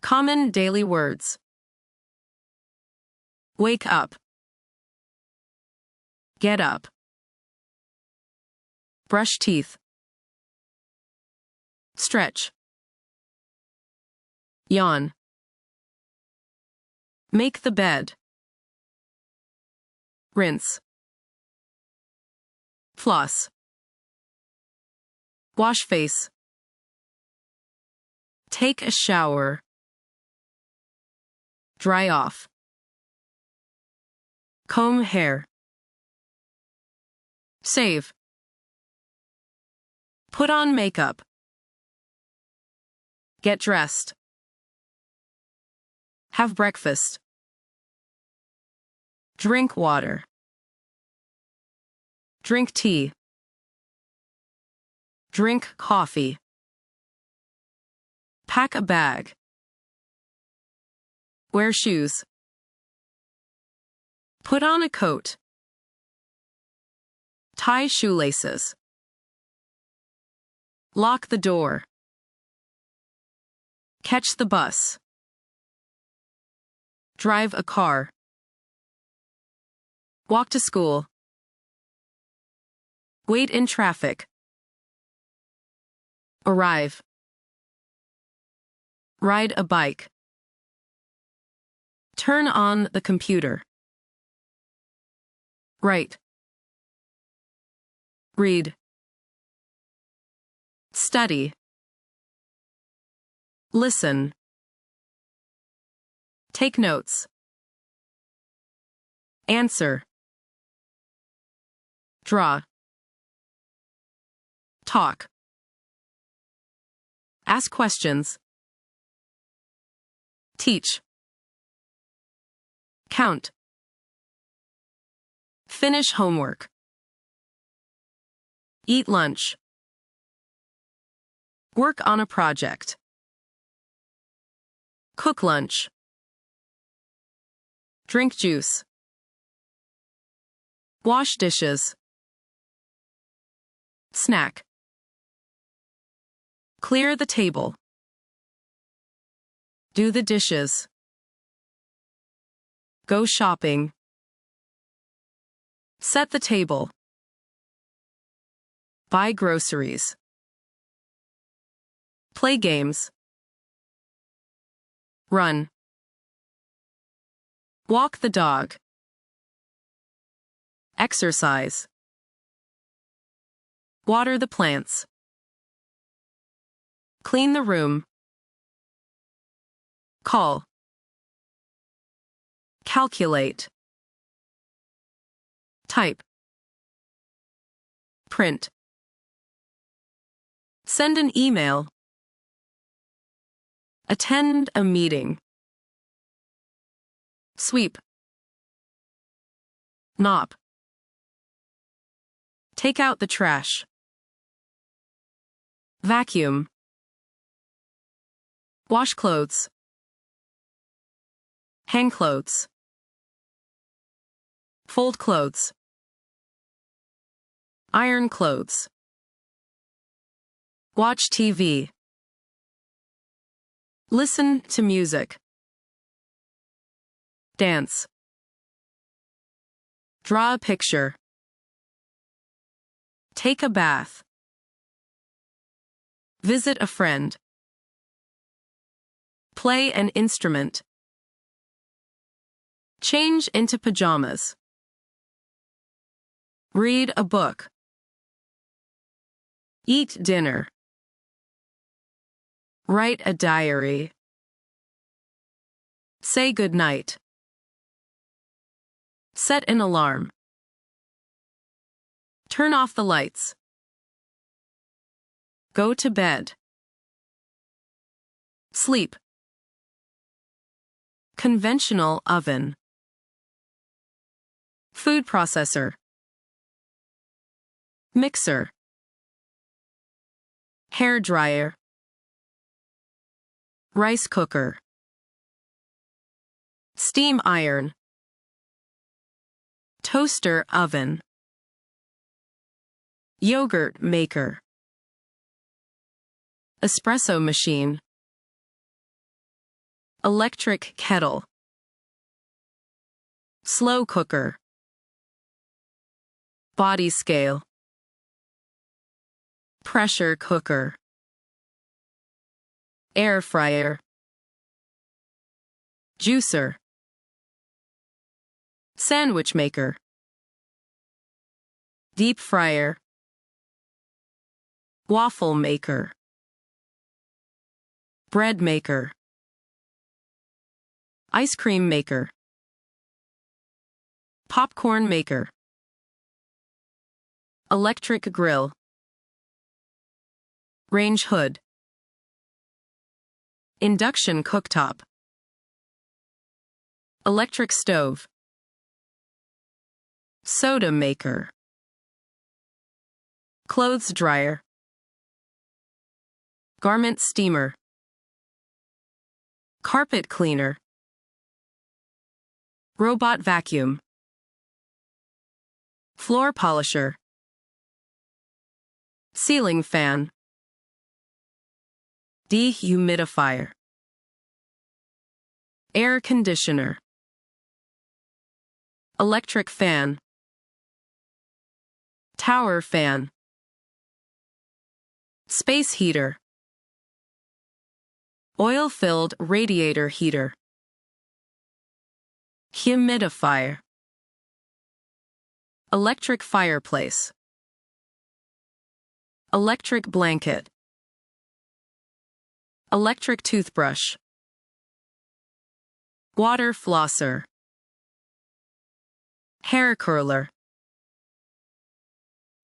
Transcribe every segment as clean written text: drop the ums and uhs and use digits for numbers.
Common daily words. Wake up. Get up. Brush teeth. Stretch. Yawn. Make the bed. Rinse. Floss. Wash face. Take a shower. Dry off. Comb hair. Save. Put on makeup. Get dressed. Have breakfast. Drink water. Drink tea. Drink coffee. Pack a bag. Wear shoes. Put on a coat. Tie shoelaces. Lock the door. Catch the bus. Drive a car. Walk to school. Wait in traffic. Arrive. Ride a bike. Turn on the computer. Write. Read. Study. Listen. Take notes. Answer. Draw. Talk. Ask questions. Teach. Count. Finish homework. Eat lunch. Work on a project. Cook lunch. Drink juice. Wash dishes. Snack. Clear the table. Do the dishes. Go shopping. Set the table. Buy groceries. Play games. Run. Walk the dog. Exercise. Water the plants. Clean the room. Call. Calculate. Type. Print. Send an email. Attend a meeting. Sweep. Mop. Take out the trash. Vacuum. Wash clothes. Hang clothes. Fold clothes. Iron clothes. Watch TV. Listen to music. Dance. Draw a picture. Take a bath. Visit a friend. Play an instrument. Change into pajamas. Read a book. Eat dinner. Write a diary. Say goodnight. Set an alarm. Turn off the lights. Go to bed. Sleep. Conventional oven. Food processor. Mixer. Hair dryer. Rice cooker. Steam iron. Toaster oven. Yogurt maker. Espresso machine. Electric kettle. Slow cooker. Body scale. Pressure cooker. Air fryer. Juicer. Sandwich maker. Deep fryer. Waffle maker. Bread maker. Ice cream maker. Popcorn maker. Electric grill. Range hood. Induction cooktop. Electric stove. Soda maker. Clothes dryer. Garment steamer. Carpet cleaner. Robot vacuum. Floor polisher. Ceiling fan. Dehumidifier. Air conditioner. Electric fan. Tower fan. Space heater. Oil-filled radiator heater. Humidifier. Electric fireplace. Electric blanket. Electric toothbrush. Water flosser. Hair curler.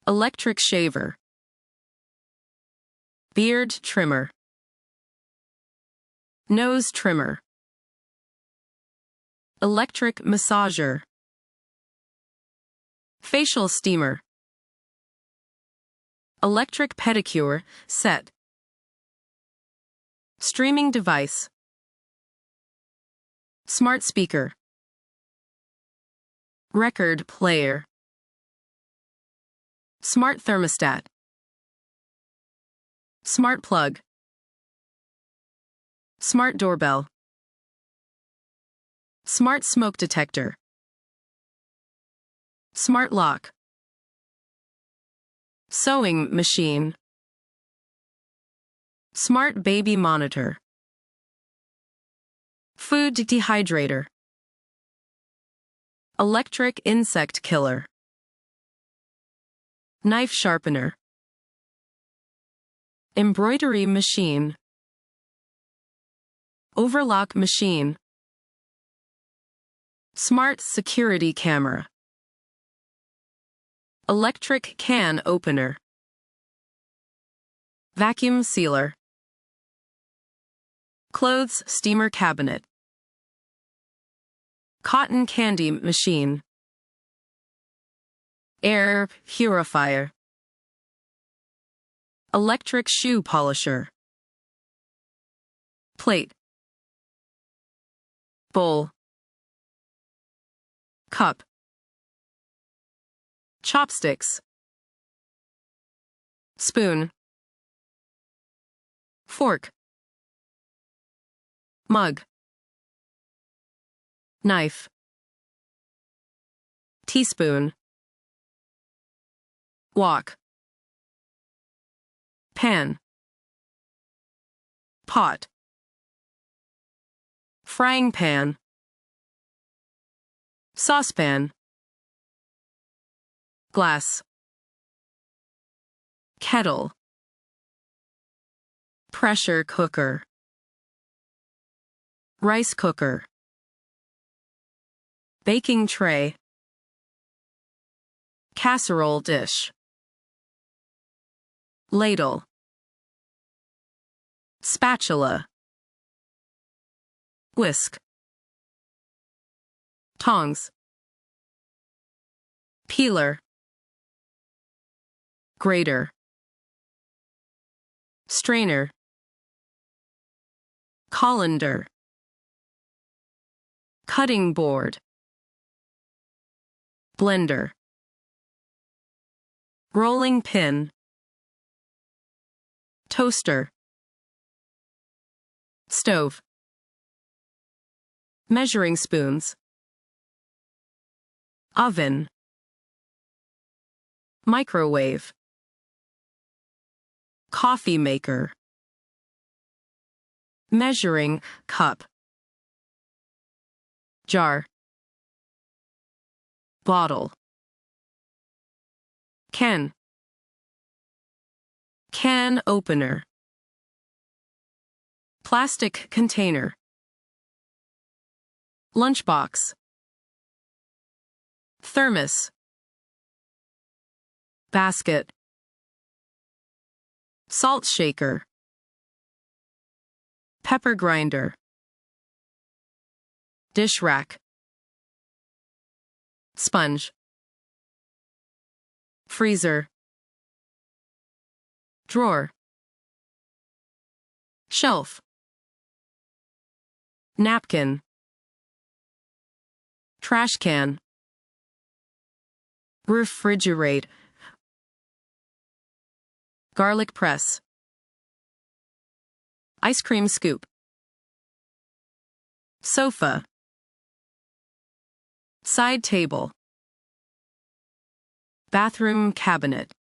Electric shaver. Beard trimmer. Nose trimmer. Electric massager. Facial steamer. Electric pedicure set. Streaming device. Smart speaker. Record player. Smart thermostat. Smart plug. Smart doorbell. Smart smoke detector. Smart lock. Sewing machine. Smart baby monitor. Food dehydrator. Electric insect killer. Knife sharpener. Embroidery machine. Overlock machine. Smart security camera. Electric can opener. Vacuum sealer. Clothes steamer cabinet. Cotton candy machine. Air purifier. Electric shoe polisher. Plate. Bowl. Cup. Chopsticks. Spoon. Fork. Mug. Knife. Teaspoon. Wok. Pan. Pot. Frying pan. Saucepan. Glass. Kettle. Pressure cooker. Rice cooker. Baking tray. Casserole dish. Ladle. Spatula. Whisk. Tongs. Peeler. Grater. Strainer. Colander. Cutting board. Blender. Rolling pin. Toaster. Stove. Measuring spoons. Oven. Microwave. Coffee maker. Measuring cup. Jar. Bottle. Can. Can opener. Plastic container. Lunchbox. Thermos. Basket. Salt shaker. Pepper grinder. Dish rack. Sponge. Freezer. Drawer. Shelf. Napkin. Trash can. Refrigerate. Garlic press. Ice cream scoop. Sofa. Side table. Bathroom cabinet.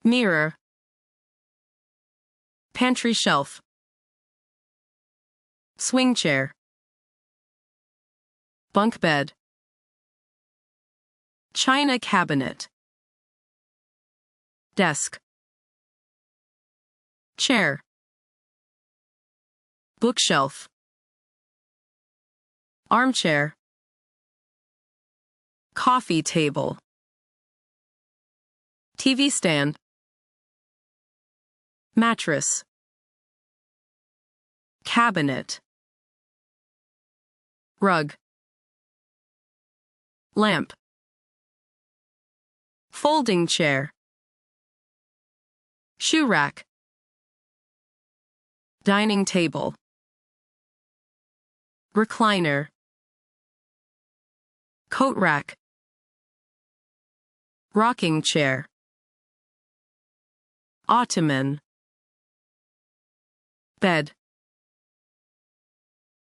Mirror. Pantry shelf. Swing chair. Bunk bed. China cabinet. Desk. Chair. Bookshelf. Armchair. Coffee table. TV stand. Mattress. Cabinet. Rug. Lamp. Folding chair. Shoe rack. Dining table. Recliner. Coat rack. Rocking chair. Ottoman. Bed.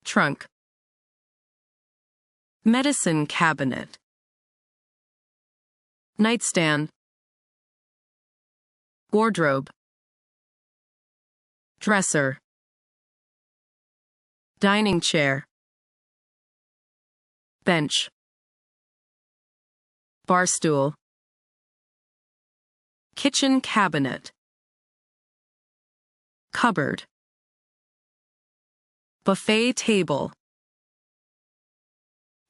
Trunk. Medicine cabinet. Nightstand. Wardrobe. Dresser. Dining chair. Bench. Bar stool. Kitchen cabinet. Cupboard. Buffet table.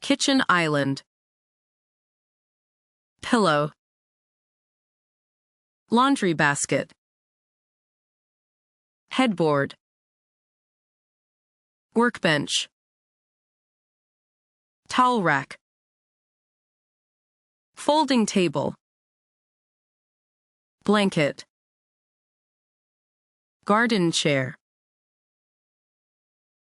Kitchen island. Pillow. Laundry basket. Headboard. Workbench. Towel rack. Folding table. Blanket. Garden chair.